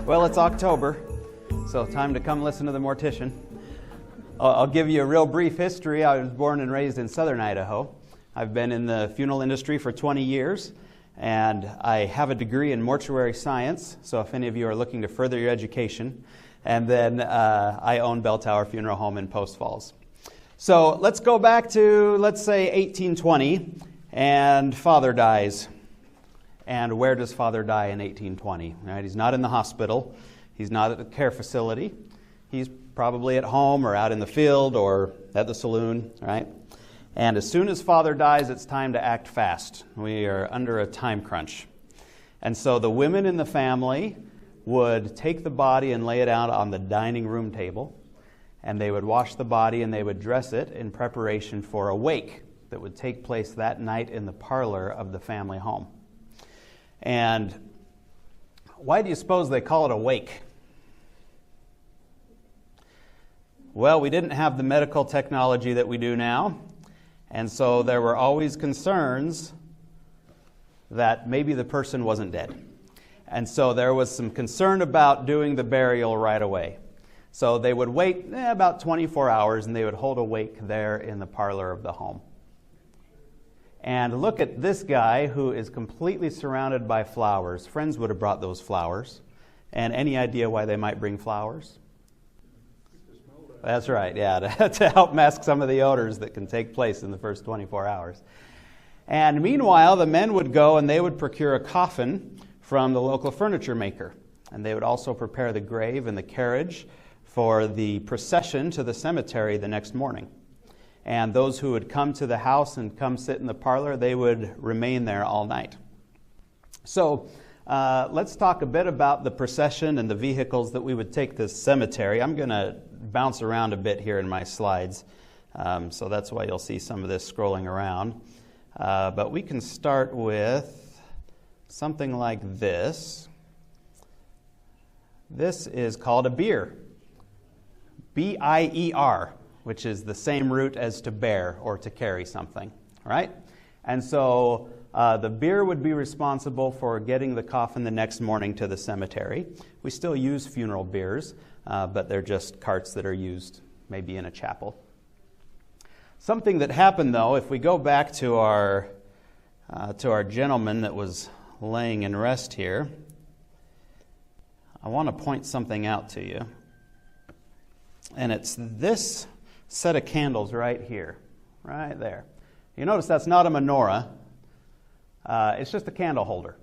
Well, it's October, so time to come listen to the mortician. I'll give you a real brief history. I was born and raised in southern Idaho. I've been in the funeral industry for 20 years, and I have a degree in mortuary science, so if any of you are looking to further your education. And then I own Bell Tower Funeral Home in Post Falls. So let's go back to, let's say, 1820, and Father dies. And where does Father die in 1820? Right? He's not in the hospital. He's not at the care facility. He's probably at home or out in the field or at the saloon, right? And as soon as Father dies, it's time to act fast. We are under a time crunch. And so the women in the family would take the body and lay it out on the dining room table, and they would wash the body and they would dress it in preparation for a wake that would take place that night in the parlor of the family home. And why do you suppose they call it a wake? Well, we didn't have the medical technology that we do now, and so there were always concerns that maybe the person wasn't dead. And so there was some concern about doing the burial right away. So they would wait about 24 hours, and they would hold a wake there in the parlor of the home. And look at this guy who is completely surrounded by flowers. Friends would have brought those flowers. And any idea why they might bring flowers? That's right, yeah, to help mask some of the odors that can take place in the first 24 hours. And meanwhile, the men would go and they would procure a coffin from the local furniture maker. And they would also prepare the grave and the carriage for the procession to the cemetery the next morning. And those who would come to the house and come sit in the parlor, they would remain there all night. So let's talk a bit about the procession and the vehicles that we would take to the cemetery. I'm going to bounce around a bit here in my slides, so that's why you'll see some of this scrolling around. But we can start with something like this. This is called a bier, B-I-E-R, which is the same root as to bear or to carry something, right? And so the bier would be responsible for getting the coffin the next morning to the cemetery. We still use funeral biers, but they're just carts that are used maybe in a chapel. Something that happened, though, if we go back to our gentleman that was laying in rest here, I want to point something out to you. And it's this set of candles right here, right there. You notice that's not a menorah. It's just a candle holder,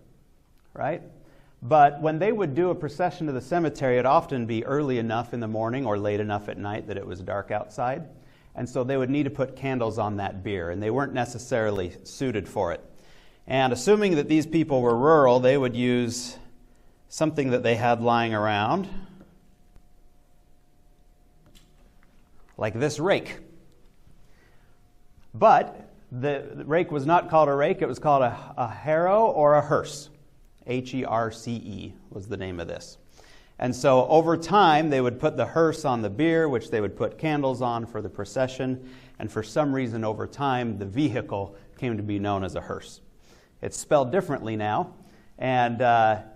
right? But when they would do a procession to the cemetery, it'd often be early enough in the morning or late enough at night that it was dark outside. And so they would need to put candles on that bier, and they weren't necessarily suited for it. And assuming that these people were rural, they would use something that they had lying around, like this rake. But the rake was not called a rake, it was called a harrow or a hearse. H-E-R-C-E was the name of this. And so over time, they would put the hearse on the bier, which they would put candles on for the procession. And for some reason, over time, the vehicle came to be known as a hearse. It's spelled differently now. And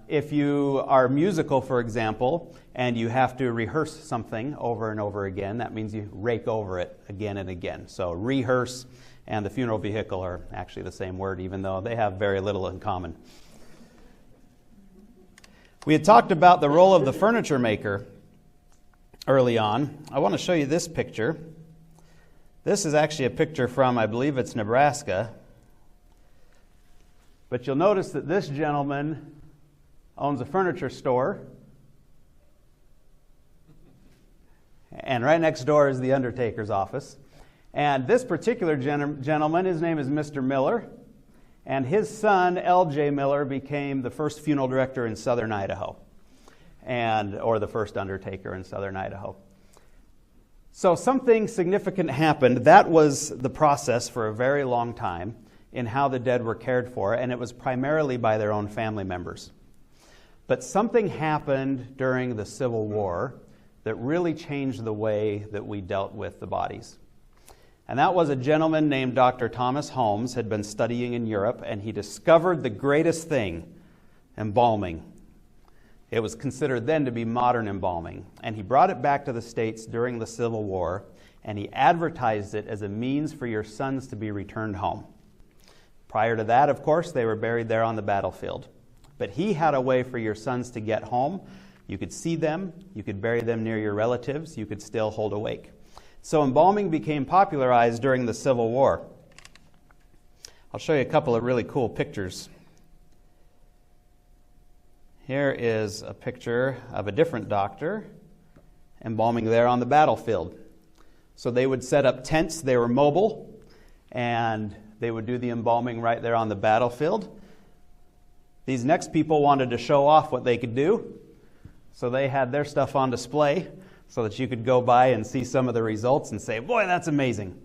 if you are musical, for example, and you have to rehearse something over and over again, that means you rake over it again and again. So rehearse and the funeral vehicle are actually the same word, even though they have very little in common. We had talked about the role of the furniture maker early on. I want to show you this picture. This is actually a picture from, I believe it's Nebraska. But you'll notice that this gentleman owns a furniture store. And right next door is the undertaker's office. And this particular gentleman, his name is Mr. Miller. And his son, L.J. Miller, became the first funeral director in southern Idaho, or the first undertaker in southern Idaho. So something significant happened. That was the process for a very long time in how the dead were cared for, and it was primarily by their own family members. But something happened during the Civil War that really changed the way that we dealt with the bodies. And that was a gentleman named Dr. Thomas Holmes, had been studying in Europe, and he discovered the greatest thing, embalming. It was considered then to be modern embalming. And he brought it back to the States during the Civil War, and he advertised it as a means for your sons to be returned home. Prior to that, of course, they were buried there on the battlefield. But he had a way for your sons to get home. You could see them, you could bury them near your relatives, you could still hold a wake. So embalming became popularized during the Civil War. I'll show you a couple of really cool pictures. Here is a picture of a different doctor embalming there on the battlefield. So they would set up tents, they were mobile, and they would do the embalming right there on the battlefield. These next people wanted to show off what they could do, so they had their stuff on display so that you could go by and see some of the results and say, boy, that's amazing.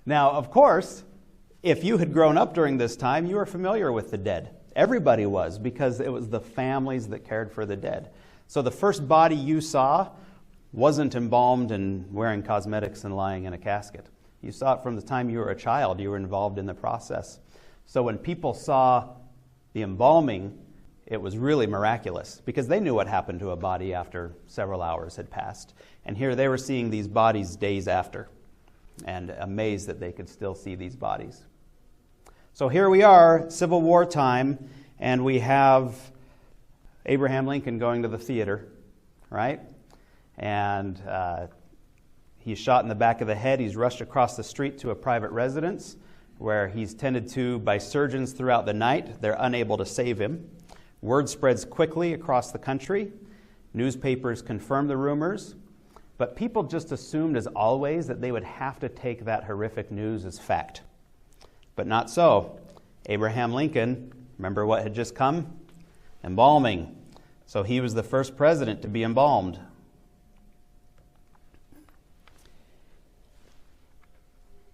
Now, of course, if you had grown up during this time, you were familiar with the dead. Everybody was, because it was the families that cared for the dead. So the first body you saw wasn't embalmed and wearing cosmetics and lying in a casket. You saw it from the time you were a child. You were involved in the process. So when people saw the embalming, it was really miraculous, because they knew what happened to a body after several hours had passed. And here they were seeing these bodies days after, and amazed that they could still see these bodies. So here we are, Civil War time, and we have Abraham Lincoln going to the theater, right? And he's shot in the back of the head. He's rushed across the street to a private residence where he's tended to by surgeons throughout the night. They're unable to save him. Word spreads quickly across the country. Newspapers confirm the rumors. But people just assumed, as always, that they would have to take that horrific news as fact. But not so. Abraham Lincoln, remember what had just come? Embalming. So he was the first president to be embalmed.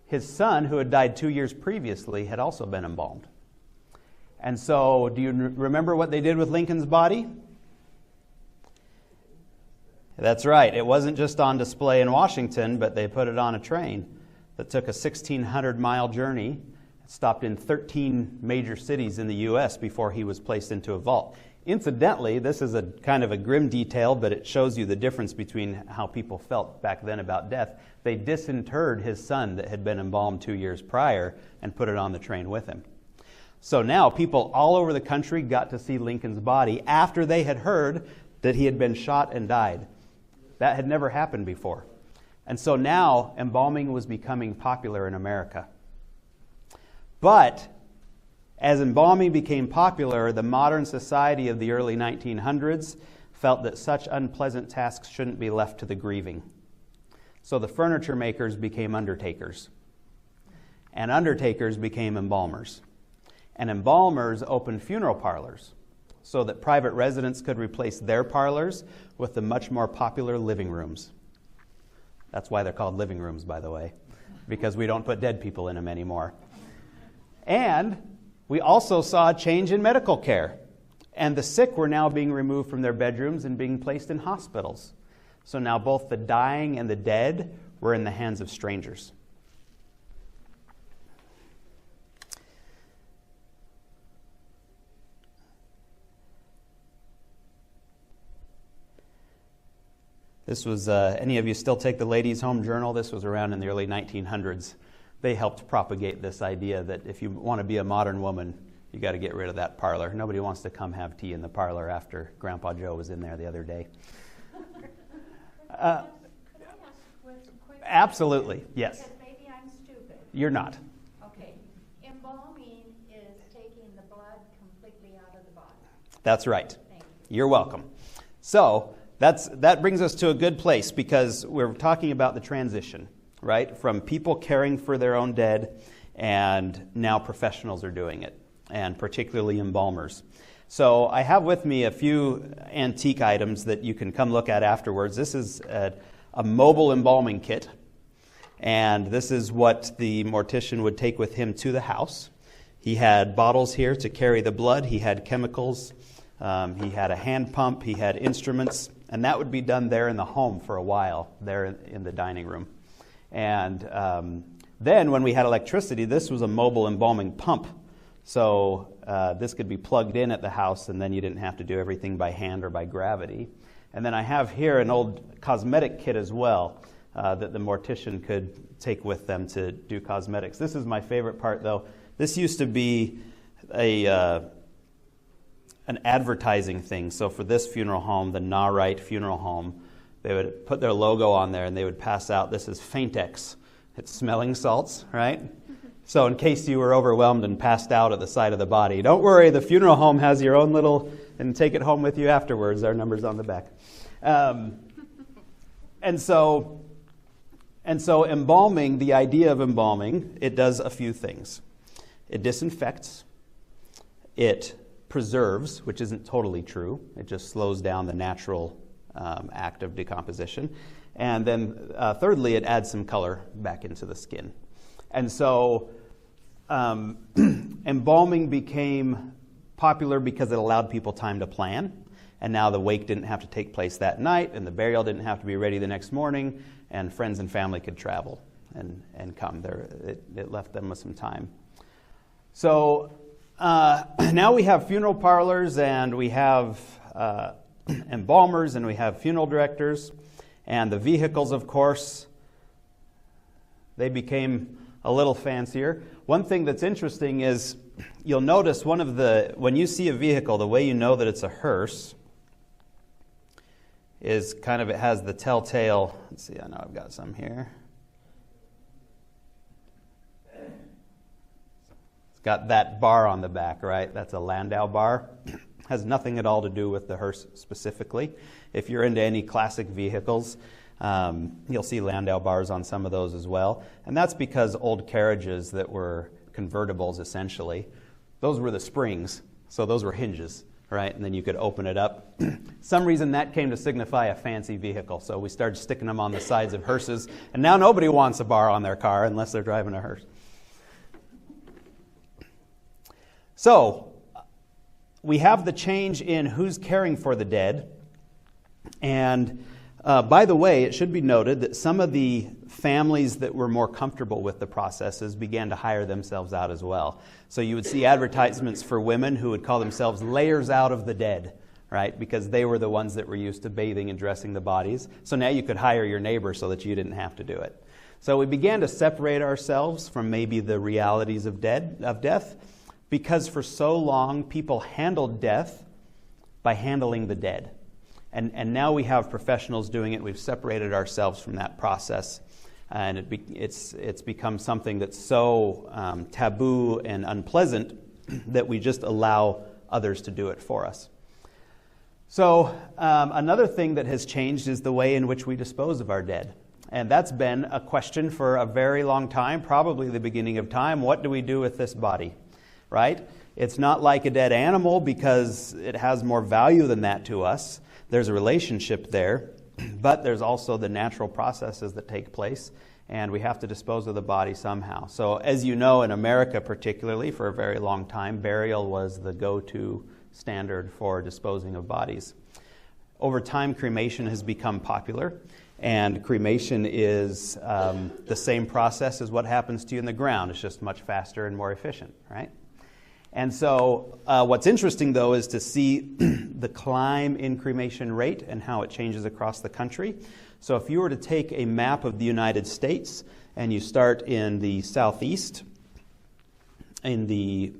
His son, who had died 2 years previously, had also been embalmed. And so, do you remember what they did with Lincoln's body? That's right. It wasn't just on display in Washington, but they put it on a train that took a 1,600-mile journey, stopped in 13 major cities in the U.S. before he was placed into a vault. Incidentally, this is a kind of a grim detail, but it shows you the difference between how people felt back then about death. They disinterred his son that had been embalmed 2 years prior and put it on the train with him. So now people all over the country got to see Lincoln's body after they had heard that he had been shot and died. That had never happened before. And so now embalming was becoming popular in America. But as embalming became popular, the modern society of the early 1900s felt that such unpleasant tasks shouldn't be left to the grieving. So the furniture makers became undertakers. And undertakers became embalmers. And embalmers opened funeral parlors so that private residents could replace their parlors with the much more popular living rooms. That's why they're called living rooms, by the way, because we don't put dead people in them anymore. And we also saw a change in medical care. And the sick were now being removed from their bedrooms and being placed in hospitals. So now both the dying and the dead were in the hands of strangers. This was, any of you still take the Ladies' Home Journal? This was around in the early 1900s. They helped propagate this idea that if you want to be a modern woman, you got to get rid of that parlor. Nobody wants to come have tea in the parlor after Grandpa Joe was in there the other day. Could I ask one quick? Absolutely, yes. Because maybe I'm stupid. You're not. Okay. Embalming is taking the blood completely out of the body. That's right. Thank you. You're welcome. So that brings us to a good place, because we're talking about the transition, right? From people caring for their own dead, and now professionals are doing it, and particularly embalmers. So I have with me a few antique items that you can come look at afterwards. This is a mobile embalming kit, and this is what the mortician would take with him to the house. He had bottles here to carry the blood. He had chemicals. He had a hand pump. He had instruments, and that would be done there in the home for a while, there in the dining room. And then when we had electricity, this was a mobile embalming pump. So this could be plugged in at the house, and then you didn't have to do everything by hand or by gravity. And then I have here an old cosmetic kit as well that the mortician could take with them to do cosmetics. This is my favorite part, though. This used to be an advertising thing. So for this funeral home, the Nawright Funeral Home, they would put their logo on there and they would pass out, this is Faintex. It's smelling salts, right? So in case you were overwhelmed and passed out at the side of the body, don't worry, the funeral home has your own little, and take it home with you afterwards. Our number's on the back. And so embalming, the idea of embalming, it does a few things. It disinfects. It preserves, which isn't totally true. It just slows down the natural act of decomposition. And then thirdly, it adds some color back into the skin. And so embalming became popular because it allowed people time to plan. And now the wake didn't have to take place that night, and the burial didn't have to be ready the next morning, and friends and family could travel and come. It left them with some time. So now we have funeral parlors, and we have embalmers, and we have funeral directors, and the vehicles, of course, they became a little fancier. One thing that's interesting is you'll notice when you see a vehicle, the way you know that it's a hearse is kind of, it has the telltale, let's see, I know I've got some here. It's got that bar on the back, right? That's a Landau bar. Has nothing at all to do with the hearse specifically. If you're into any classic vehicles, you'll see Landau bars on some of those as well. And that's because old carriages that were convertibles, essentially, those were the springs. So those were hinges, right? And then you could open it up. Some reason that came to signify a fancy vehicle. So we started sticking them on the sides of hearses. And now nobody wants a bar on their car unless they're driving a hearse. So we have the change in who's caring for the dead. And by the way, it should be noted that some of the families that were more comfortable with the processes began to hire themselves out as well. So you would see advertisements for women who would call themselves layers out of the dead, right? Because they were the ones that were used to bathing and dressing the bodies. So now you could hire your neighbor so that you didn't have to do it. So we began to separate ourselves from maybe the realities of death, because for so long people handled death by handling the dead. And now we have professionals doing it. We've separated ourselves from that process. And it's become something that's so taboo and unpleasant that we just allow others to do it for us. So another thing that has changed is the way in which we dispose of our dead. And that's been a question for a very long time, probably the beginning of time. What do we do with this body, right? It's not like a dead animal because it has more value than that to us. There's a relationship there, but there's also the natural processes that take place, and we have to dispose of the body somehow. So as you know, in America particularly, for a very long time, burial was the go-to standard for disposing of bodies. Over time, cremation has become popular, and cremation is the same process as what happens to you in the ground. It's just much faster and more efficient, right? And so what's interesting, though, is to see the climb in cremation rate and how it changes across the country. So if you were to take a map of the United States and you start in the southeast, in the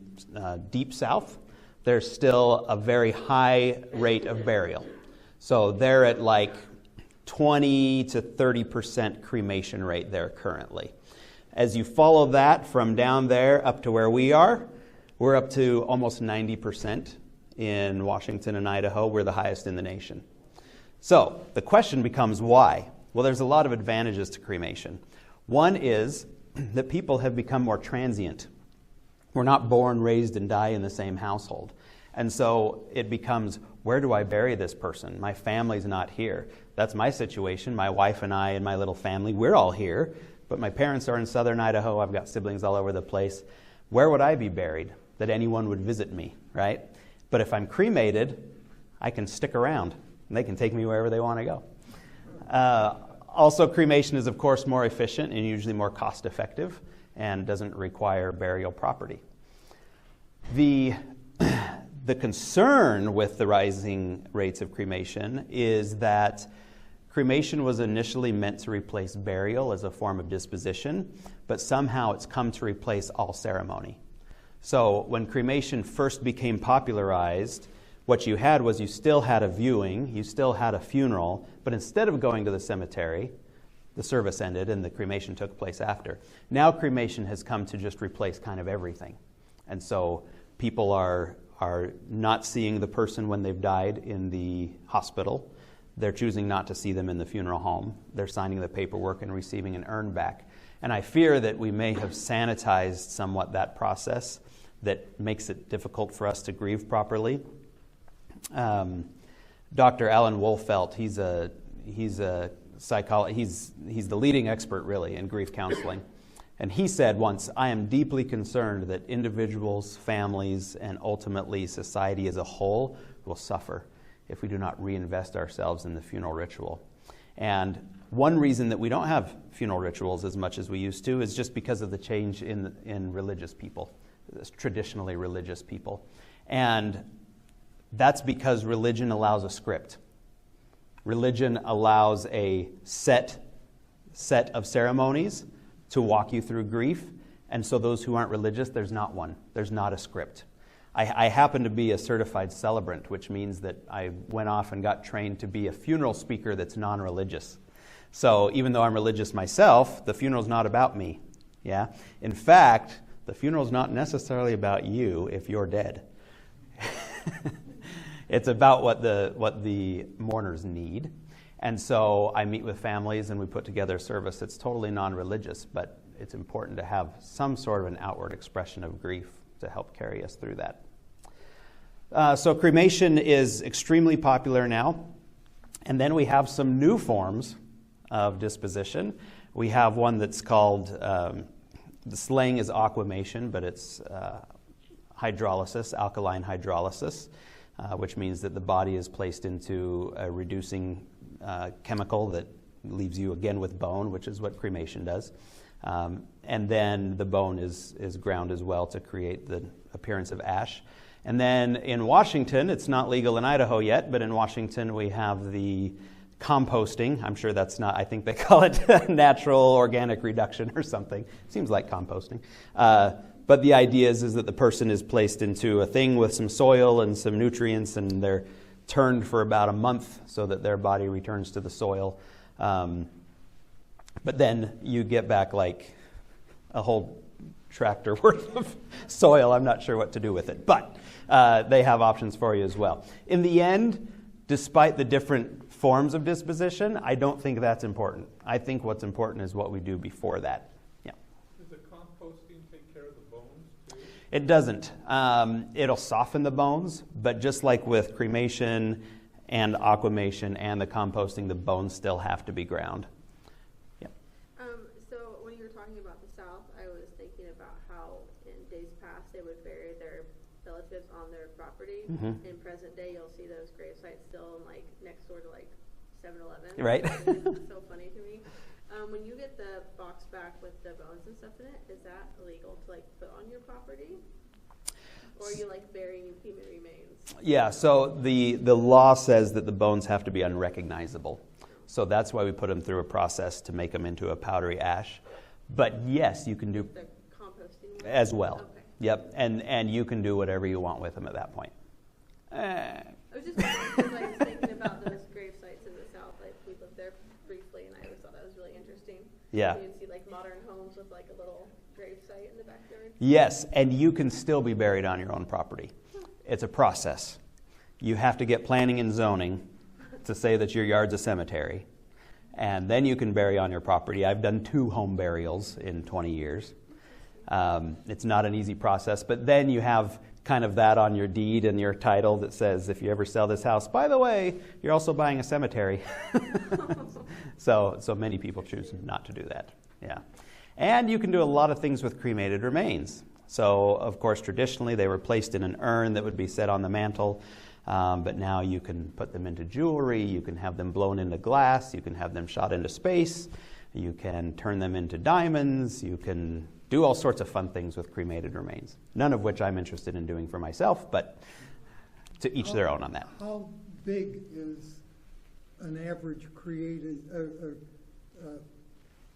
deep south, there's still a very high rate of burial. So they're at like 20 to 30% cremation rate there currently. As you follow that from down there up to where we are, we're up to almost 90% in Washington and Idaho. We're the highest in the nation. So the question becomes why? Well, there's a lot of advantages to cremation. One is that people have become more transient. We're not born, raised, and die in the same household. And so it becomes, where do I bury this person? My family's not here. That's my situation. My wife and I and my little family, we're all here. But my parents are in southern Idaho. I've got siblings all over the place. Where would I be buried that anyone would visit me, right? But if I'm cremated, I can stick around, and they can take me wherever they want to go. Also, cremation is, of course, more efficient and usually more cost-effective and doesn't require burial property. The the concern with the rising rates of cremation is that cremation was initially meant to replace burial as a form of disposition, but somehow it's come to replace all ceremony. So when cremation first became popularized, what you had was you still had a viewing, you still had a funeral, but instead of going to the cemetery, the service ended and the cremation took place after. Now cremation has come to just replace kind of everything. And so people are not seeing the person when they've died in the hospital. They're choosing not to see them in the funeral home. They're signing the paperwork and receiving an urn back. And I fear that we may have sanitized somewhat that process that makes it difficult for us to grieve properly. Dr. Alan Wolfelt, he's a psychologist. He's the leading expert really in grief counseling. And he said once, "I am deeply concerned that individuals, families, and ultimately society as a whole will suffer if we do not reinvest ourselves in the funeral ritual." And one reason that we don't have funeral rituals as much as we used to is just because of the change in religious people, traditionally religious people. And that's because religion allows a script. Religion allows a set of ceremonies to walk you through grief. And so those who aren't religious, there's not one. There's not a script. I happen to be a certified celebrant, which means that I went off and got trained to be a funeral speaker that's non-religious. So even though I'm religious myself, the funeral's not about me. Yeah. In fact, the funeral's not necessarily about you if you're dead. It's about what the mourners need. And so I meet with families and we put together a service that's totally non-religious, but it's important to have some sort of an outward expression of grief to help carry us through that. So cremation is extremely popular now. And then we have some new forms of disposition. We have one that's called, the slang is aquamation, but it's hydrolysis, alkaline hydrolysis, which means that the body is placed into a reducing chemical that leaves you again with bone, which is what cremation does. And then the bone is ground as well to create the appearance of ash. And then in Washington, it's not legal in Idaho yet, but in Washington we have the composting. I'm sure that's not, I think they call it natural organic reduction or something. Seems like composting. But the idea is that the person is placed into a thing with some soil and some nutrients, and they're turned for about a month so that their body returns to the soil. But then you get back like a whole tractor worth of soil. I'm not sure what to do with it, but they have options for you as well. In the end, despite the different forms of disposition, I don't think that's important. I think what's important is what we do before that. Yeah. Does the composting take care of the bones too? It doesn't. It'll soften the bones, but just like with cremation and aquamation and the composting, the bones still have to be ground. Yeah. So when you were talking about the South, I was thinking about how in days past they would bury their relatives on their property. Mm-hmm. In present day, you'll see those grave sites still like next door to like 7-Eleven. Right. It's so funny to me. When you get the box back with the bones and stuff in it, is that illegal to like put on your property? Or are you like burying human remains? Yeah, so the law says that the bones have to be unrecognizable. So that's why we put them through a process to make them into a powdery ash. But yes, you can do The composting as well. Okay. Yep, and you can do whatever you want with them at that point. I was just because I was thinking about those grave sites in the South. Like we lived there briefly, and I always thought that was really interesting. Yeah. You'd see like modern homes with like a little grave site in the backyard. Yes, and you can still be buried on your own property. It's a process. You have to get planning and zoning to say that your yard's a cemetery, and then you can bury on your property. I've done 2 home burials in 20 years. It's not an easy process, but then you have kind of that on your deed and your title that says if you ever sell this house, by the way, you're also buying a cemetery. So many people choose not to do that. Yeah. And you can do a lot of things with cremated remains. So, of course, traditionally they were placed in an urn that would be set on the mantle, but now you can put them into jewelry, you can have them blown into glass, you can have them shot into space, you can turn them into diamonds, you can do all sorts of fun things with cremated remains, none of which I'm interested in doing for myself, but to each their own on that. How big is an average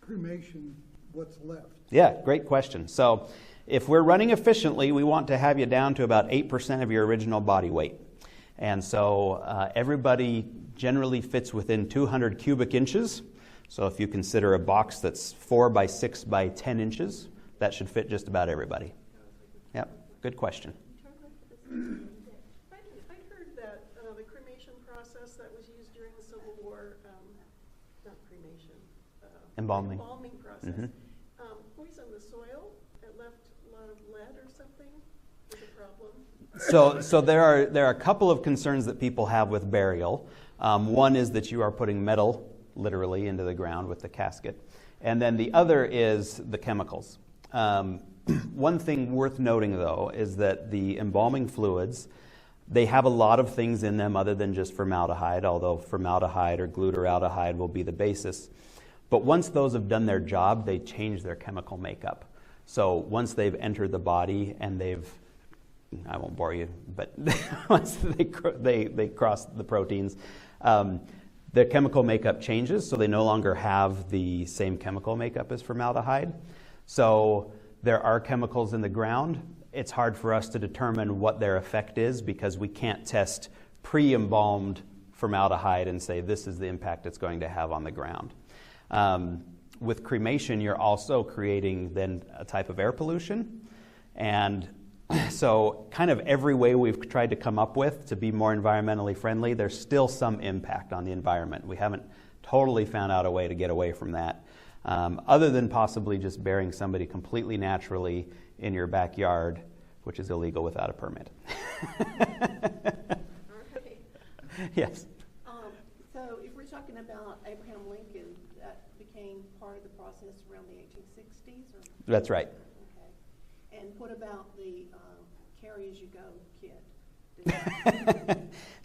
cremation, what's left? Yeah, great question. So if we're running efficiently, we want to have you down to about 8% of your original body weight. And so everybody generally fits within 200 cubic inches. So if you consider a box that's 4 by 6 by 10 inches, that should fit just about everybody. Yep, good question. I heard that the cremation process that was used during the Civil War, not cremation, Embalming. Process, Mm-hmm. Poisoned the soil. It left a lot of lead or something. Was a problem. So there are a couple of concerns that people have with burial. One is that you are putting metal literally into the ground with the casket. And then the other is the chemicals. One thing worth noting, though, is that the embalming fluids, they have a lot of things in them other than just formaldehyde, although formaldehyde or glutaraldehyde will be the basis. But once those have done their job, they change their chemical makeup. So once they've entered the body and I won't bore you, but once they cross the proteins, their chemical makeup changes, so they no longer have the same chemical makeup as formaldehyde. So there are chemicals in the ground. It's hard for us to determine what their effect is because we can't test pre-embalmed formaldehyde and say this is the impact it's going to have on the ground. With cremation, you're also creating then a type of air pollution. And so kind of every way we've tried to come up with to be more environmentally friendly, there's still some impact on the environment. We haven't totally found out a way to get away from that, other than possibly just burying somebody completely naturally in your backyard, which is illegal without a permit. Okay. Yes. So if we're talking about Abraham Lincoln, that became part of the process around the 1860s? Or? That's right. Okay. And what about the carry-as-you-go kit?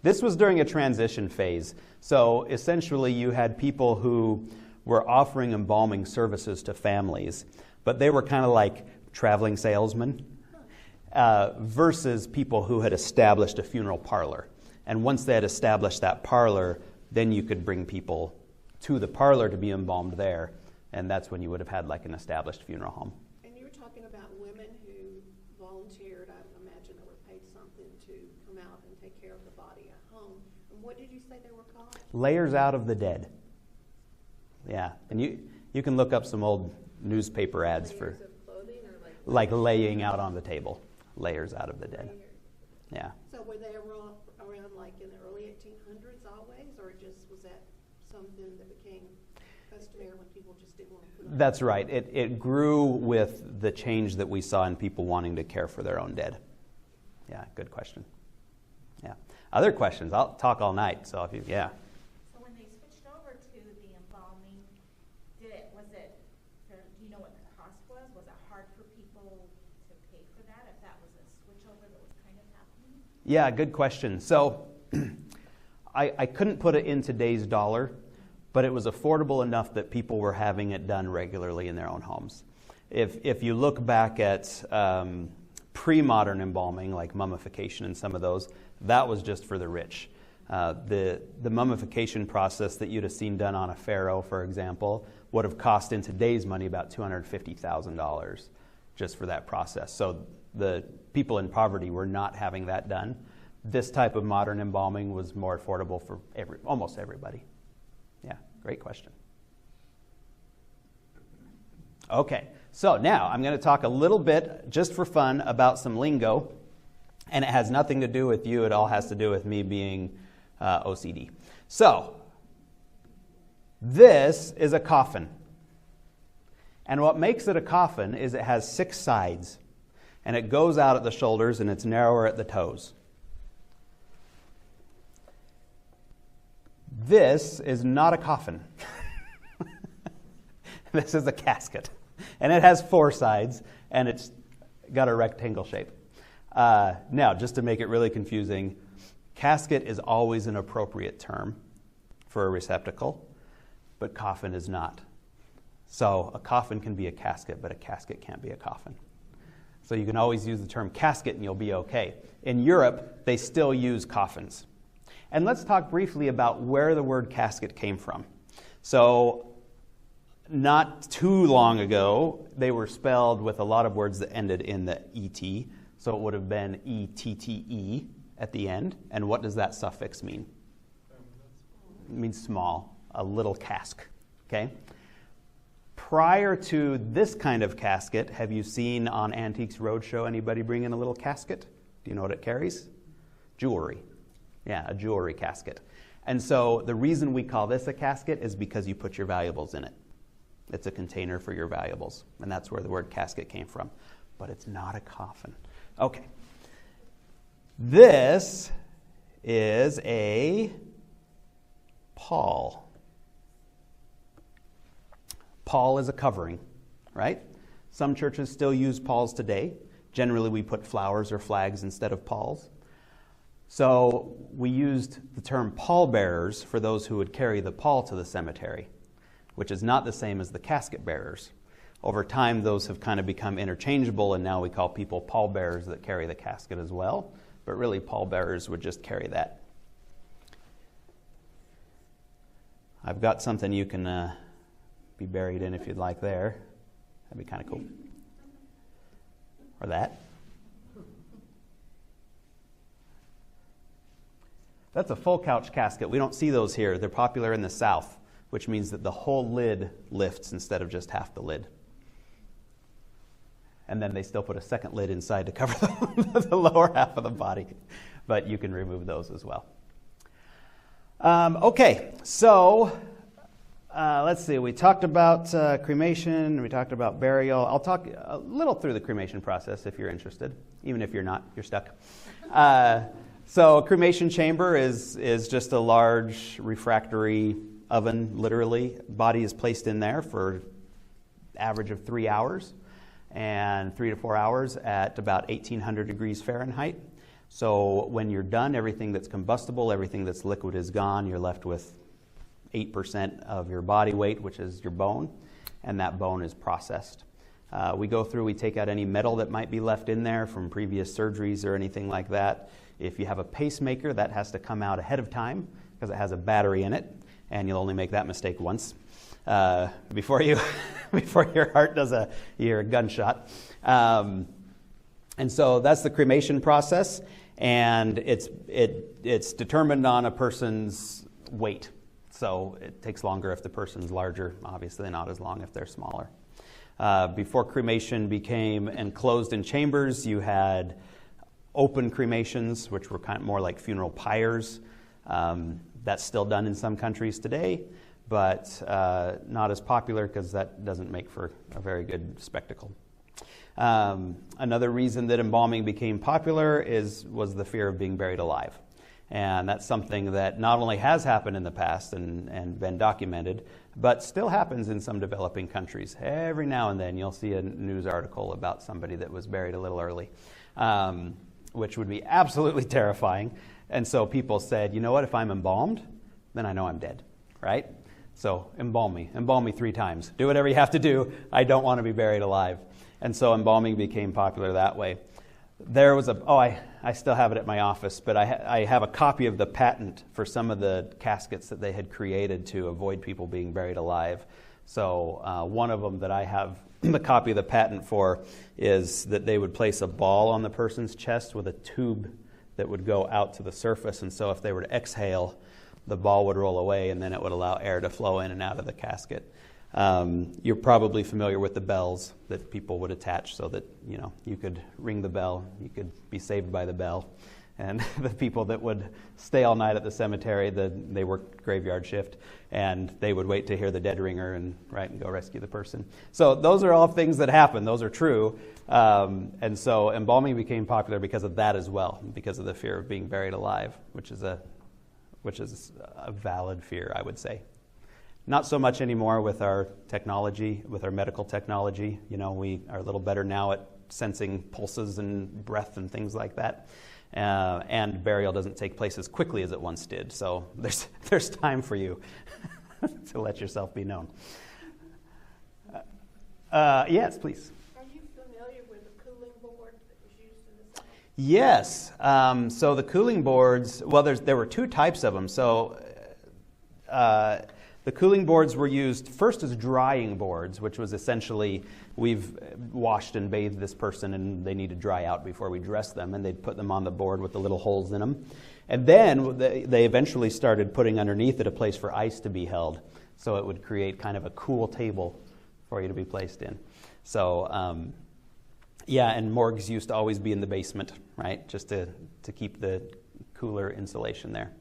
This was during a transition phase. So essentially you had people who were offering embalming services to families, but they were kind of like traveling salesmen versus people who had established a funeral parlor. And once they had established that parlor, then you could bring people to the parlor to be embalmed there, and that's when you would have had like an established funeral home. And you were talking about women who volunteered, I imagine they were paid something to come out and take care of the body at home. And what did you say they were called? Layers out of the dead. Yeah, and you can look up some old newspaper ads for Layers of clothing or like laying out on the table. Layers out of the dead. Layers. Yeah. So were they around like in the early 1800s always, or just was that something that became customary when people just didn't want to put on? That's right. It grew with the change that we saw in people wanting to care for their own dead. Yeah, good question. Yeah. Other questions? I'll talk all night. So if you, yeah. So when they switched over to the embalming, do you know what the cost was? Was it hard for people to pay for that if that was a switchover that was kind of happening? Yeah, good question. So I couldn't put it in today's dollar, but it was affordable enough that people were having it done regularly in their own homes. If you look back at pre-modern embalming, like mummification and some of those, that was just for the rich. The mummification process that you'd have seen done on a pharaoh, for example, would have cost in today's money about $250,000 just for that process. So the people in poverty were not having that done. This type of modern embalming was more affordable for almost everybody. Yeah, great question. Okay, so now I'm going to talk a little bit, just for fun, about some lingo. And it has nothing to do with you. It all has to do with me being OCD. So, this is a coffin. And what makes it a coffin is it has 6 sides. And it goes out at the shoulders and it's narrower at the toes. This is not a coffin. This is a casket. And it has 4 sides and it's got a rectangle shape. Now, just to make it really confusing, casket is always an appropriate term for a receptacle, but coffin is not. So a coffin can be a casket, but a casket can't be a coffin. So you can always use the term casket and you'll be okay. In Europe, they still use coffins. And let's talk briefly about where the word casket came from. So not too long ago, they were spelled with a lot of words that ended in the ET. So it would have been E-T-T-E at the end. And what does that suffix mean? It means small, a little cask. Okay? Prior to this kind of casket, have you seen on Antiques Roadshow anybody bring in a little casket? Do you know what it carries? Jewelry. Yeah, a jewelry casket. And so the reason we call this a casket is because you put your valuables in it. It's a container for your valuables. And that's where the word casket came from. But it's not a coffin. Okay. This is a pall. Pall is a covering, right? Some churches still use palls today. Generally, we put flowers or flags instead of palls. So we used the term pallbearers for those who would carry the pall to the cemetery, which is not the same as the casket bearers. Over time, those have kind of become interchangeable, and now we call people pallbearers that carry the casket as well. But really, pallbearers would just carry that. I've got something you can be buried in if you'd like there. That'd be kind of cool. Or that. That's a full couch casket. We don't see those here. They're popular in the South, which means that the whole lid lifts instead of just half the lid. And then they still put a second lid inside to cover the lower half of the body. But you can remove those as well. Okay, so let's see. We talked about cremation. We talked about burial. I'll talk a little through the cremation process if you're interested. Even if you're not, you're stuck. So a cremation chamber is just a large refractory oven, literally. Body is placed in there for average of 3 hours and 3 to 4 hours at about 1,800 degrees Fahrenheit. So when you're done, everything that's combustible, everything that's liquid is gone. You're left with 8% of your body weight, which is your bone, and that bone is processed. We go through, we take out any metal that might be left in there from previous surgeries or anything like that. If you have a pacemaker, that has to come out ahead of time because it has a battery in it, and you'll only make that mistake once before your heart does a gunshot. And so that's the cremation process, and it's determined on a person's weight. So it takes longer if the person's larger, obviously not as long if they're smaller. Before cremation became enclosed in chambers, you had open cremations, which were kind of more like funeral pyres. That's still done in some countries today, but not as popular because that doesn't make for a very good spectacle. Another reason that embalming became popular was the fear of being buried alive. And that's something that not only has happened in the past and been documented, but still happens in some developing countries. Every now and then you'll see a news article about somebody that was buried a little early, which would be absolutely terrifying. And so people said, you know what, if I'm embalmed, then I know I'm dead, right? So embalm me 3 times. Do whatever you have to do. I don't want to be buried alive. And so embalming became popular that way. There was I still have it at my office, but I have a copy of the patent for some of the caskets that they had created to avoid people being buried alive. So one of them that I have the copy of the patent for is that they would place a ball on the person's chest with a tube that would go out to the surface. And so if they were to exhale, the ball would roll away, and then it would allow air to flow in and out of the casket. You're probably familiar with the bells that people would attach so that, you could ring the bell, you could be saved by the bell. And the people that would stay all night at the cemetery, they worked graveyard shift, and they would wait to hear the dead ringer and go rescue the person. So those are all things that happen. Those are true. And so embalming became popular because of that as well, because of the fear of being buried alive, which is a valid fear, I would say. Not so much anymore with our technology, with our medical technology. We are a little better now at sensing pulses and breath and things like that. And burial doesn't take place as quickly as it once did. So there's time for you to let yourself be known. Yes, please. Are you familiar with the cooling board that was used in the South? Yes. So the cooling boards, well, there were two types of them. So the cooling boards were used first as drying boards, which was essentially we've washed and bathed this person and they need to dry out before we dress them, and they'd put them on the board with the little holes in them. And then they eventually started putting underneath it a place for ice to be held, so it would create kind of a cool table for you to be placed in. So, yeah, and morgues used to always be in the basement, right, just to keep the cooler insulation there.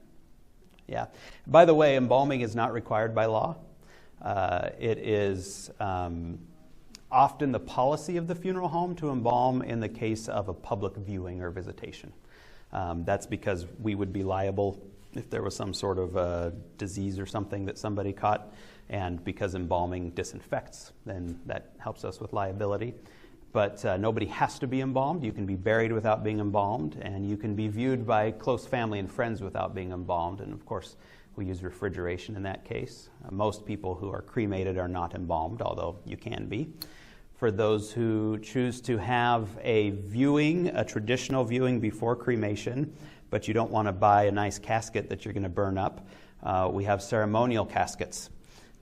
Yeah. By the way, embalming is not required by law. It is often the policy of the funeral home to embalm in the case of a public viewing or visitation. That's because we would be liable if there was some sort of disease or something that somebody caught, and because embalming disinfects, then that helps us with liability. But nobody has to be embalmed. You can be buried without being embalmed, and you can be viewed by close family and friends without being embalmed. And of course, we use refrigeration in that case. Most people who are cremated are not embalmed, although you can be. For those who choose to have a viewing, a traditional viewing before cremation, but you don't want to buy a nice casket that you're going to burn up, we have ceremonial caskets,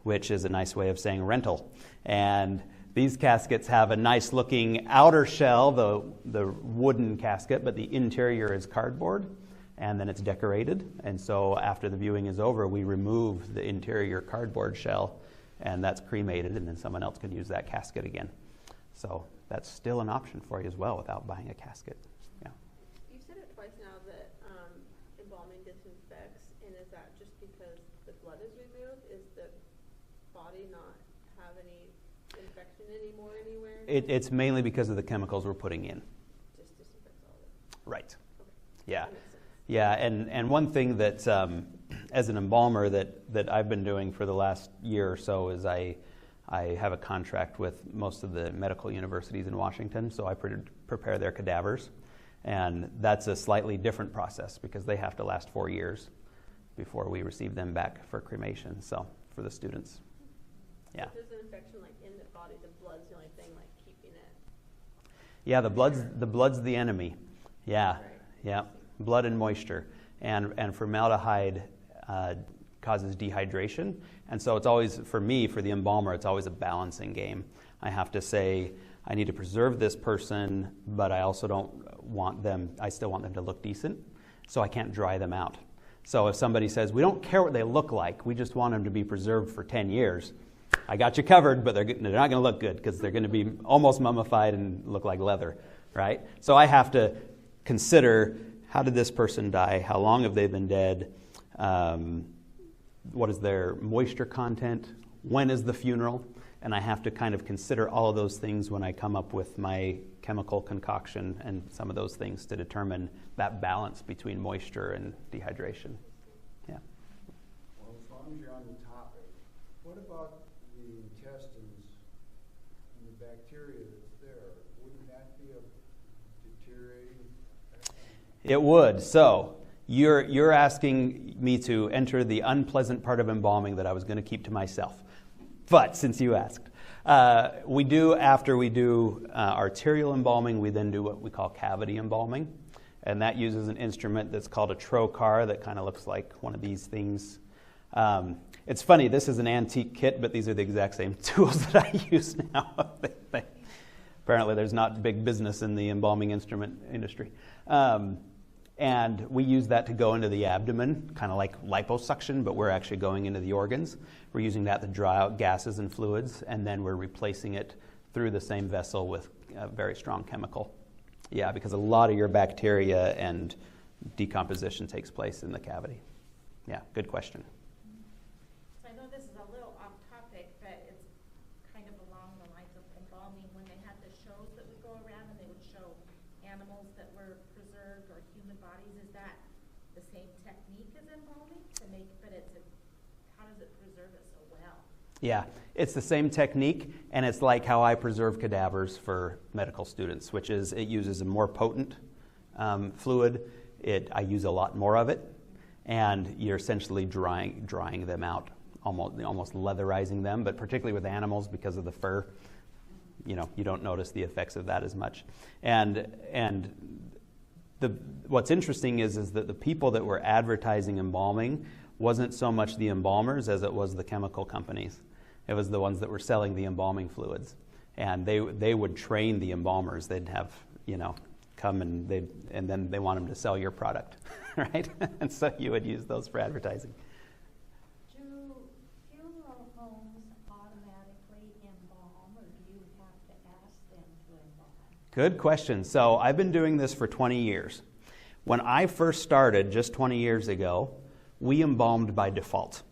which is a nice way of saying rental. And these caskets have a nice looking outer shell, the wooden casket, but the interior is cardboard, and then it's decorated. And so after the viewing is over, we remove the interior cardboard shell, and that's cremated, and then someone else can use that casket again. So that's still an option for you as well without buying a casket. Yeah. You've said it twice now that embalming disinfects, and is that just because the blood is removed? Is the body not have any infection anymore anywhere? It's mainly because of the chemicals we're putting in. Just disinfects all of it. Right. Okay. Yeah. That makes sense. Yeah, and one thing that, as an embalmer, that I've been doing for the last year or so is I have a contract with most of the medical universities in Washington, so I prepare their cadavers. And that's a slightly different process because they have to last 4 years before we receive them back for cremation, so for the students. Yeah. If there's an infection like in the body, the blood's the only thing like keeping it. Yeah, the blood's the enemy. Yeah, Right. yeah. Blood and moisture. And formaldehyde causes dehydration. And so it's always, for me, for the embalmer, it's always a balancing game. I have to say, I need to preserve this person, but I also I still want them to look decent, so I can't dry them out. So if somebody says, we don't care what they look like, we just want them to be preserved for 10 years, I got you covered, but they're not going to look good because they're going to be almost mummified and look like leather, right? So I have to consider, how did this person die? How long have they been dead? What is their moisture content? When is the funeral? And I have to kind of consider all of those things when I come up with my chemical concoction and some of those things to determine that balance between moisture and dehydration. Yeah. Well, as long as you're on the topic, what about the intestines and the bacteria that's there? Wouldn't that be a deteriorating factor? It would. So you're asking me to enter the unpleasant part of embalming that I was going to keep to myself. But since you asked, after we do arterial embalming, we then do what we call cavity embalming. And that uses an instrument that's called a trocar that kind of looks like one of these things. It's funny, this is an antique kit, but these are the exact same tools that I use now. Apparently there's not big business in the embalming instrument industry. And we use that to go into the abdomen, kind of like liposuction, but we're actually going into the organs. We're using that to draw out gases and fluids, and then we're replacing it through the same vessel with a very strong chemical. Yeah, because a lot of your bacteria and decomposition takes place in the cavity. Yeah, good question. So I know this is a little off topic, but it's kind of along the lines of embalming. When they had the shows that would go around and they would show animals that were preserved or human bodies, is that the same technique as embalming to make, but how does it preserve it so well? Yeah, it's the same technique, and it's like how I preserve cadavers for medical students, which is it uses a more potent fluid. I use a lot more of it, and you're essentially drying them out, almost leatherizing them, but particularly with animals because of the fur, you don't notice the effects of that as much. And what's interesting is that the people that were advertising embalming wasn't so much the embalmers as it was the chemical companies. It was the ones that were selling the embalming fluids. And they would train the embalmers. They'd have, come and then they want them to sell your product, right? And so you would use those for advertising. Do funeral homes automatically embalm, or do you have to ask them to embalm? Good question. So I've been doing this for 20 years. When I first started, just 20 years ago, we embalmed by default.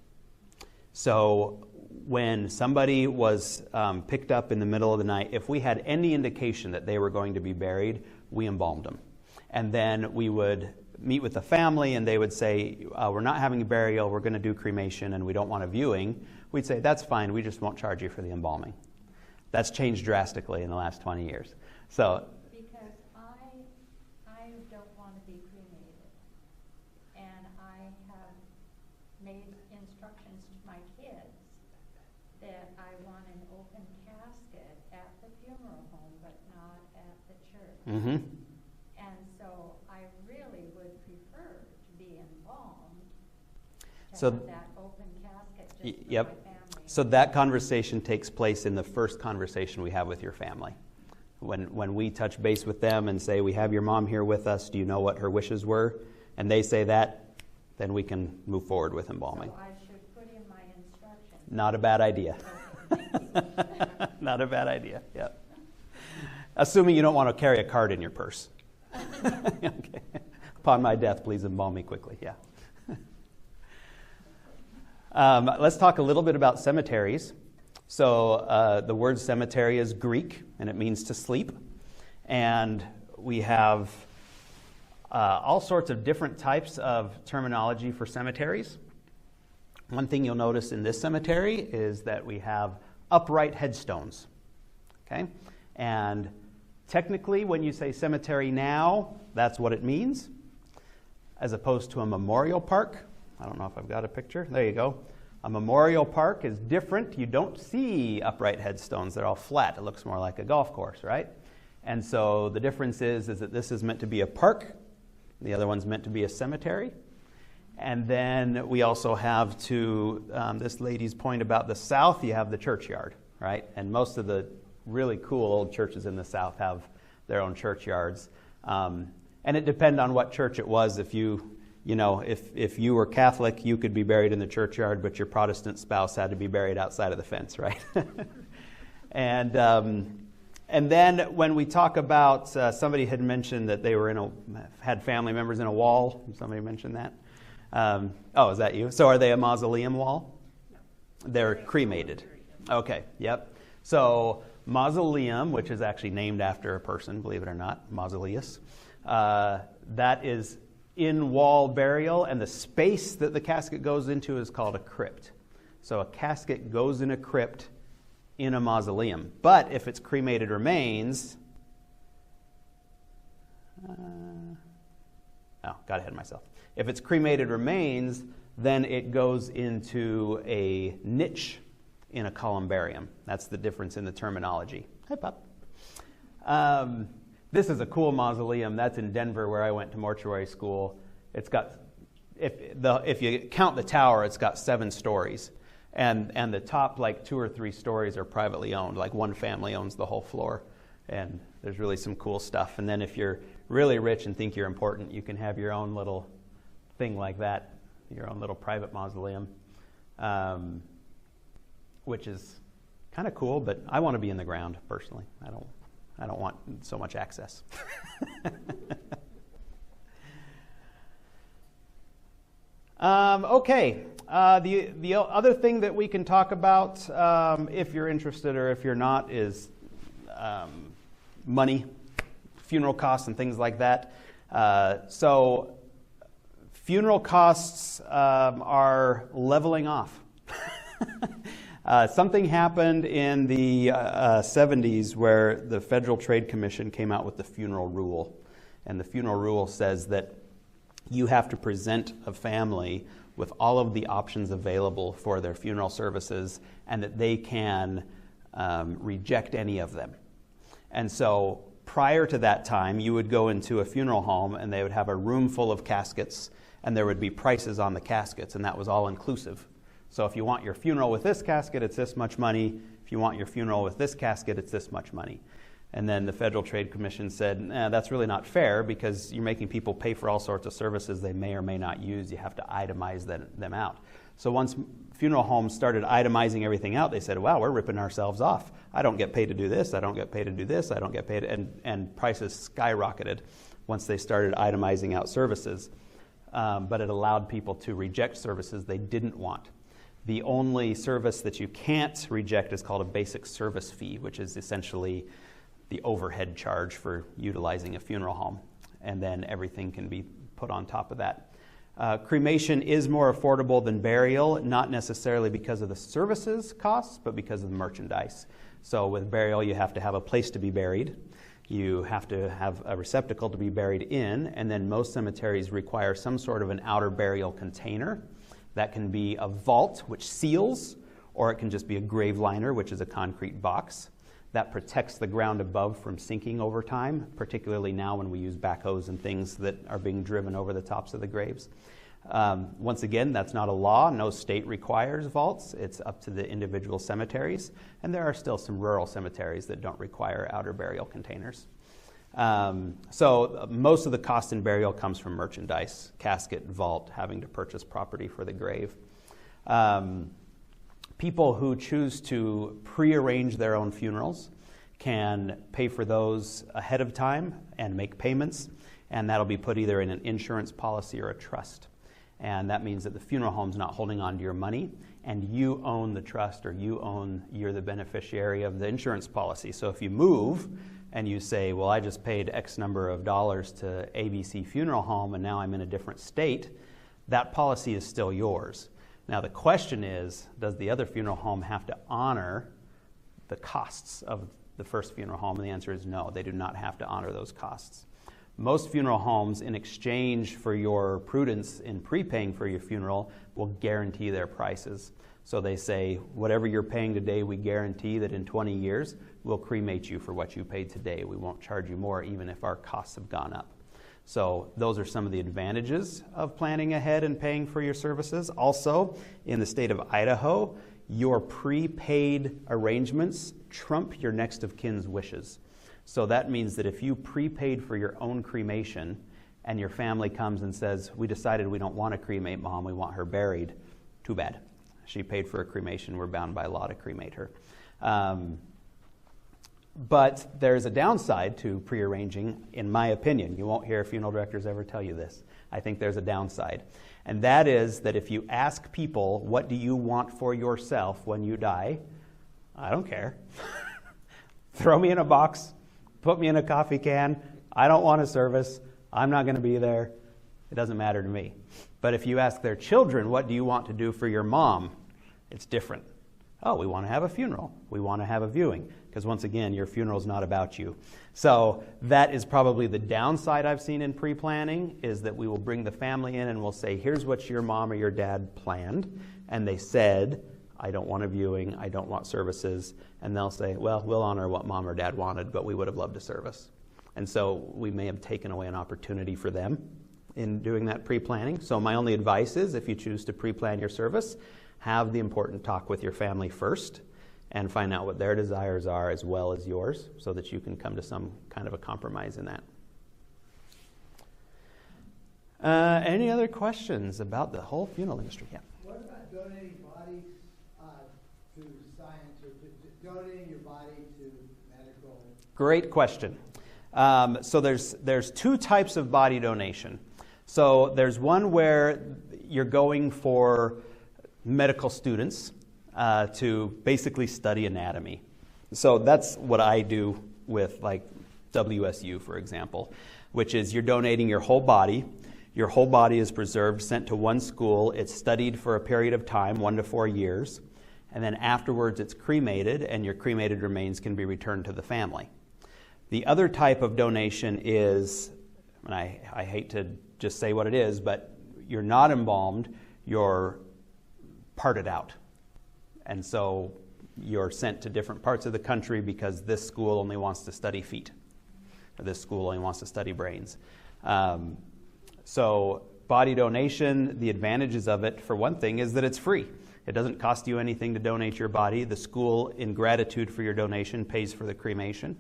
So when somebody was picked up in the middle of the night, if we had any indication that they were going to be buried, we embalmed them. And then we would meet with the family and they would say, we're not having a burial, we're going to do cremation and we don't want a viewing. We'd say, that's fine, we just won't charge you for the embalming. That's changed drastically in the last 20 years. So, Because I don't want to be cremated, and I have made instructions to my kids that I want an open casket at the funeral home, but not at the church. mm-hmm. And so I really would prefer to be embalmed, to So- have that open casket just for Yep. my family. So that conversation takes place in the first conversation we have with your family. When we touch base with them and say, we have your mom here with us, do you know what her wishes were? And they say that, then we can move forward with embalming. So I should put in my instructions. Not a bad idea. Not a bad idea, yep. Assuming you don't want to carry a card in your purse. Okay. Upon my death, please embalm me quickly, yeah. Let's talk a little bit about cemeteries. So the word cemetery is Greek, and it means to sleep. And we have all sorts of different types of terminology for cemeteries. One thing you'll notice in this cemetery is that we have upright headstones. Okay? And technically, when you say cemetery now, that's what it means, as opposed to a memorial park. I don't know if I've got a picture. There you go. A memorial park is different. You don't see upright headstones. They're all flat. It looks more like a golf course, right? And so the difference is that this is meant to be a park. The other one's meant to be a cemetery. And then we also have, to this lady's point about the South, you have the churchyard, right? And most of the really cool old churches in the South have their own churchyards. And it depends on what church it was. If you were Catholic, you could be buried in the churchyard, but your Protestant spouse had to be buried outside of the fence, right? And then when we talk about, somebody had mentioned that they were had family members in a wall. Somebody mentioned that. Is that you? So are they a mausoleum wall? They're cremated. Okay, yep. So mausoleum, which is actually named after a person, believe it or not, Mausoleus, that is in-wall burial, and the space that the casket goes into is called a crypt. So a casket goes in a crypt in a mausoleum. But if it's cremated remains... got ahead of myself. If it's cremated remains, then it goes into a niche in a columbarium. That's the difference in the terminology. Hi, Pop. This is a cool mausoleum. That's in Denver, where I went to mortuary school. It's got, if you count the tower, it's got 7 stories. And the top, 2 or 3 stories are privately owned. Like one family owns the whole floor. And there's really some cool stuff. And then if you're really rich and think you're important, you can have your own little thing like that, your own little private mausoleum, which is kind of cool. But I want to be in the ground personally. I don't want so much access. Okay. The other thing that we can talk about, if you're interested or if you're not, is money, funeral costs, and things like that. So funeral costs are leveling off. Something happened in the 70s where the Federal Trade Commission came out with the funeral rule. And the funeral rule says that you have to present a family with all of the options available for their funeral services, and that they can reject any of them. And so prior to that time, you would go into a funeral home and they would have a room full of caskets, and there would be prices on the caskets, and that was all inclusive. So if you want your funeral with this casket, it's this much money. If you want your funeral with this casket, it's this much money. And then the Federal Trade Commission said, that's really not fair because you're making people pay for all sorts of services they may or may not use. You have to itemize them out. So once funeral homes started itemizing everything out, they said, wow, we're ripping ourselves off. I don't get paid to do this. I don't get paid to do this. I don't get paid. And prices skyrocketed once they started itemizing out services. But it allowed people to reject services they didn't want. The only service that you can't reject is called a basic service fee, which is essentially the overhead charge for utilizing a funeral home. And then everything can be put on top of that. Cremation is more affordable than burial, not necessarily because of the services costs, but because of the merchandise. So with burial, you have to have a place to be buried. You have to have a receptacle to be buried in, and then most cemeteries require some sort of an outer burial container. That can be a vault, which seals, or it can just be a grave liner, which is a concrete box. That protects the ground above from sinking over time, particularly now when we use backhoes and things that are being driven over the tops of the graves. Once again, that's not a law. No state requires vaults. It's up to the individual cemeteries. And there are still some rural cemeteries that don't require outer burial containers. So most of the cost in burial comes from merchandise, casket, vault, having to purchase property for the grave. People who choose to prearrange their own funerals can pay for those ahead of time and make payments, and that'll be put either in an insurance policy or a trust. And that means that the funeral home's not holding on to your money, and you own the trust, or you're the beneficiary of the insurance policy. So if you move and you say, well, I just paid X number of dollars to ABC Funeral Home and now I'm in a different state, that policy is still yours. Now the question is, does the other funeral home have to honor the costs of the first funeral home? And the answer is no, they do not have to honor those costs. Most funeral homes, in exchange for your prudence in prepaying for your funeral, will guarantee their prices. So they say, whatever you're paying today, we guarantee that in 20 years, we'll cremate you for what you paid today. We won't charge you more, even if our costs have gone up. So those are some of the advantages of planning ahead and paying for your services. Also, in the state of Idaho, your prepaid arrangements trump your next of kin's wishes. So that means that if you prepaid for your own cremation and your family comes and says, we decided we don't want to cremate Mom, we want her buried, too bad. She paid for a cremation, we're bound by law to cremate her. But there's a downside to prearranging, in my opinion. You won't hear funeral directors ever tell you this. I think there's a downside. And that is that if you ask people, what do you want for yourself when you die? I don't care. Throw me in a box, put me in a coffee can. I don't want a service. I'm not going to be there. It doesn't matter to me. But if you ask their children, what do you want to do for your mom? It's different. Oh, we want to have a funeral. We want to have a viewing. Because once again, your funeral is not about you. So that is probably the downside I've seen in pre-planning, is that we will bring the family in and we'll say, here's what your mom or your dad planned. And they said, I don't want a viewing, I don't want services. And they'll say, well, we'll honor what mom or dad wanted, but we would have loved a service. And so we may have taken away an opportunity for them in doing that pre-planning. So my only advice is, if you choose to pre-plan your service, have the important talk with your family first and find out what their desires are as well as yours, so that you can come to some kind of a compromise in that. Any other questions about the whole funeral industry? Yeah. What about donating bodies to science, or donating your body to medical? Great question. So there's two types of body donation. So there's one where you're going for medical students to basically study anatomy. So that's what I do with, like, WSU, for example, which is you're donating your whole body. Your whole body is preserved, sent to one school. It's studied for a period of time, 1 to 4 years. And then afterwards it's cremated, and your cremated remains can be returned to the family. The other type of donation is, and I hate to just say what it is, but you're not embalmed, you're parted out. And so you're sent to different parts of the country because this school only wants to study feet, or this school only wants to study brains. So body donation, the advantages of it, for one thing, is that it's free. It doesn't cost you anything to donate your body. The school, in gratitude for your donation, pays for the cremation.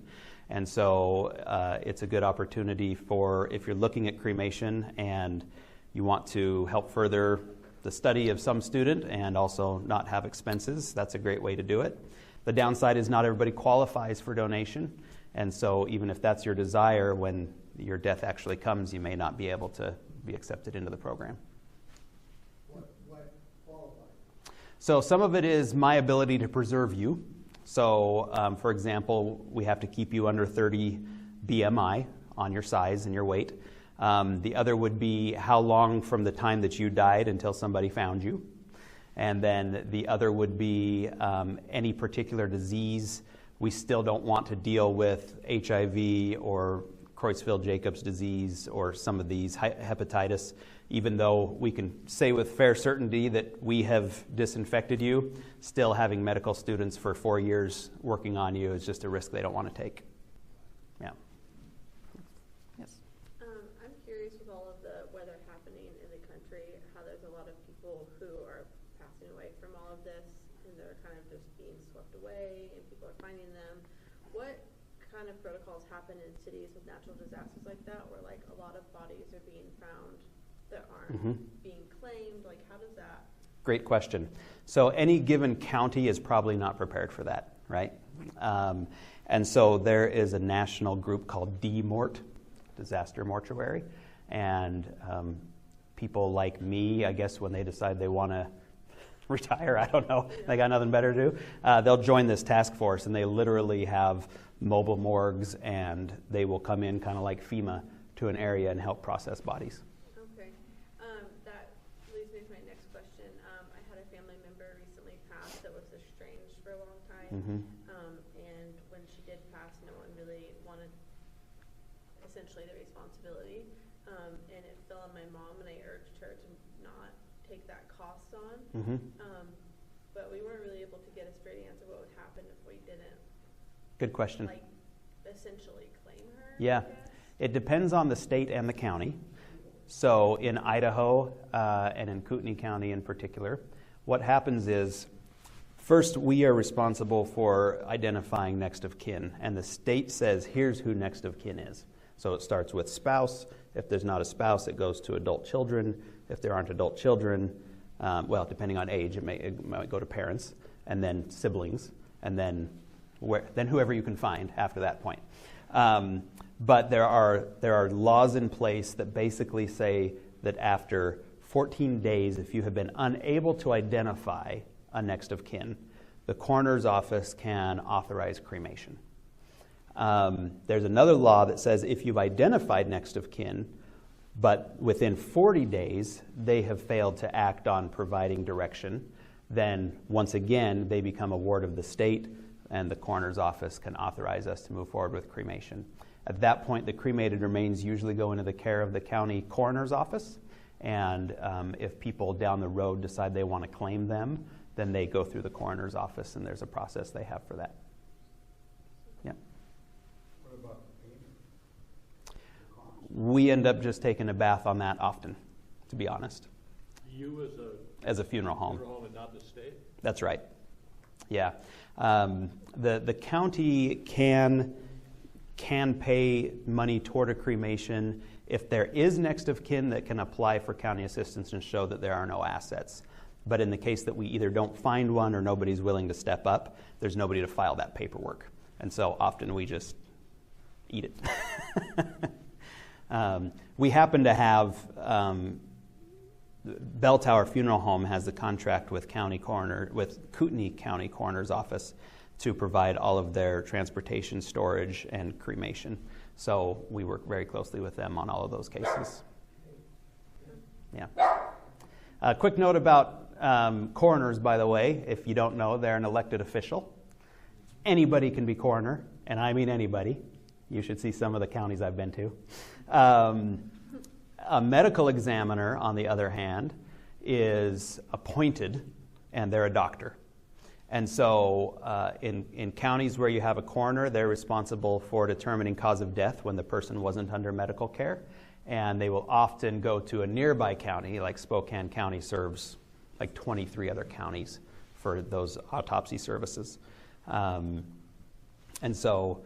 And so it's a good opportunity for, if you're looking at cremation and you want to help further the study of some student and also not have expenses, that's a great way to do it. The downside is not everybody qualifies for donation. And so even if that's your desire, when your death actually comes, you may not be able to be accepted into the program. What qualifies? So some of it is my ability to preserve you. So, for example, we have to keep you under 30 BMI on your size and your weight. The other would be how long from the time that you died until somebody found you. And then the other would be any particular disease. We still don't want to deal with HIV or Creutzfeldt-Jacobs disease or some of these hepatitis, even though we can say with fair certainty that we have disinfected you. Still having medical students for 4 years working on you is just a risk they don't want to take. Yeah. Yes. I'm curious with all of the weather happening in the country, how there's a lot of people who are passing away from all of this, and they're kind of just being swept away, and people are finding them. What kind of protocols happen in cities with natural disasters like that, where like a lot of bodies are being found that aren't being claimed? Like, how does that? Great question. So any given county is probably not prepared for that, right? And so there is a national group called DMORT, Disaster Mortuary, and people like me, I guess when they decide they want to retire, I don't know, they got nothing better to do, they'll join this task force, and they literally have mobile morgues, and they will come in kind of like FEMA to an area and help process bodies. Okay. That leads me to my next question. I had a family member recently pass that was estranged for a long time. And when she did pass, no one really wanted essentially the responsibility. And it fell on my mom, and I urged her to not take that cost on. But we weren't really able to get a straight answer what would happen if we didn't, Good question. like, essentially claim her. Yeah. I guess. It depends on the state and the county. So in Idaho and in Kootenai County in particular, what happens is, first we are responsible for identifying next of kin, and the state says, here's who next of kin is. So it starts with spouse. If there's not a spouse, it goes to adult children. If there aren't adult children, well, depending on age, it might go to parents, and then siblings, and then whoever you can find after that point. But there are laws in place that basically say that after 14 days, if you have been unable to identify a next of kin, the coroner's office can authorize cremation. There's another law that says if you've identified next of kin, but within 40 days they have failed to act on providing direction, then once again they become a ward of the state, and the coroner's office can authorize us to move forward with cremation. At that point, the cremated remains usually go into the care of the county coroner's office, and if people down the road decide they want to claim them, then they go through the coroner's office, and there's a process they have for that. Yeah. What about the payment? We end up just taking a bath on that often, to be honest. You As a funeral home. and not the state? That's right. Yeah. The county can pay money toward a cremation if there is next of kin that can apply for county assistance and show that there are no assets. But in the case that we either don't find one or nobody's willing to step up, there's nobody to file that paperwork. And so often we just eat it. We happen to have Bell Tower Funeral Home has the contract with Kootenai County Coroner's Office to provide all of their transportation, storage, and cremation. So we work very closely with them on all of those cases. Yeah. A quick note about coroners, by the way. If you don't know, they're an elected official. Anybody can be coroner, and I mean anybody. You should see some of the counties I've been to. A medical examiner, on the other hand, is appointed, and they're a doctor. And so in counties where you have a coroner, they're responsible for determining cause of death when the person wasn't under medical care. And they will often go to a nearby county, like Spokane County serves like 23 other counties for those autopsy services. And so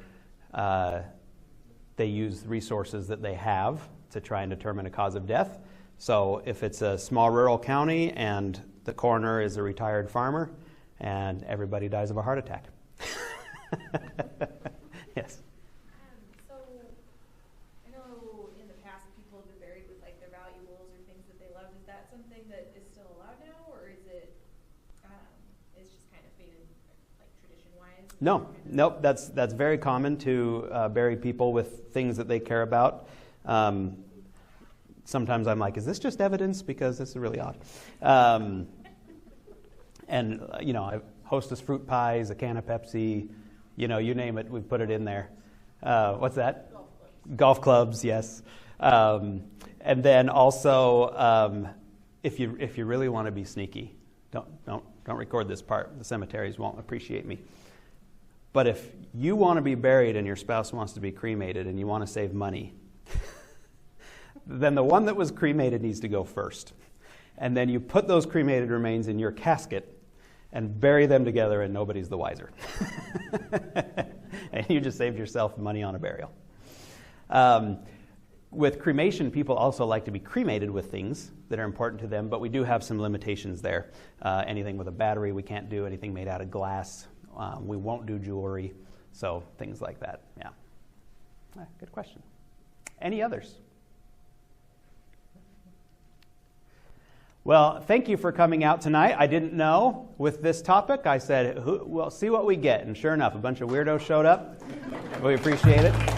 they use resources that they have to try and determine a cause of death. So if it's a small rural county and the coroner is a retired farmer and everybody dies of a heart attack. Yes. So, I know in the past people have been buried with like their valuables or things that they loved. Is that something that is still allowed now, or is it, it's just kind of faded, like tradition-wise? No, nope. That's very common to bury people with things that they care about. Sometimes I'm like, is this just evidence? Because this is really odd. And, I Hostess fruit pies, a can of Pepsi, you name it, we put it in there. What's that? Golf clubs, yes. And then also, if you really want to be sneaky, don't record this part. The cemeteries won't appreciate me. But if you want to be buried and your spouse wants to be cremated and you want to save money, then the one that was cremated needs to go first. And then you put those cremated remains in your casket and bury them together, and nobody's the wiser. And you just saved yourself money on a burial. With cremation, people also like to be cremated with things that are important to them, but we do have some limitations there. Anything with a battery we can't do, anything made out of glass. We won't do jewelry, so things like that. Yeah. Good question. Any others? Well, thank you for coming out tonight. I didn't know with this topic. I said, well, see what we get. And sure enough, a bunch of weirdos showed up. We appreciate it.